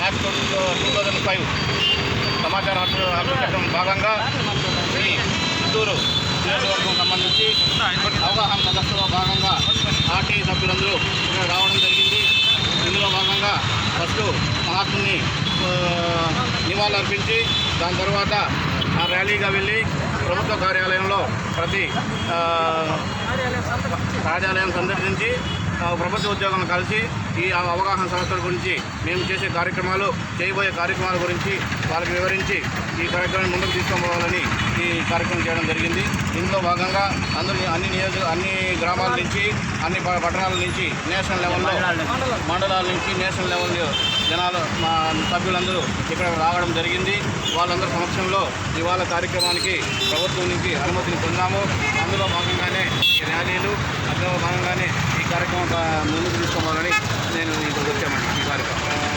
Act 2005 సమాచార హక్కు చట్టం భాగంగా ఈ చిత్తూరు నియోజకవర్గం సంబంధించి అవగాహన సదస్సులో భాగంగా ఆర్టీఐ సభ్యులందరూ ఇక్కడ రావడం జరిగింది. ఇందులో భాగంగా ఫస్ట్ మహాత్ముని నివాళులర్పించి దాని తర్వాత ఆ ర్యాలీగా వెళ్ళి ప్రభుత్వ కార్యాలయంలో ప్రతి కార్యాలయం సందర్శించి ప్రభుత్వ ఉద్యోగులను కలిసి ఈ అవగాహన సంస్థల గురించి మేము చేసే కార్యక్రమాలు చేయబోయే కార్యక్రమాల గురించి వాళ్ళకి వివరించి ఈ కార్యక్రమాన్ని ముందుకు తీసుకుపోవాలని ఈ కార్యక్రమం చేయడం జరిగింది. ఇందులో భాగంగా అన్ని గ్రామాల నుంచి అన్ని పట్టణాల నుంచి నేషనల్ లెవెల్లో మండలాల నుంచి నేషనల్ లెవెల్ జనాలు మా సభ్యులందరూ ఇక్కడ రావడం జరిగింది. వాళ్ళందరి సమక్షంలో ఇవాళ కార్యక్రమానికి ప్రభుత్వం నుంచి అనుమతిని పొందాము. అందులో భాగంగానే ఈ ర్యాలీలు అందులో భాగంగానే ఈ కార్యక్రమం ముందుకు తీసుకోవాలని నేను ఇక్కడికి వచ్చామండి. ఈ కార్యక్రమం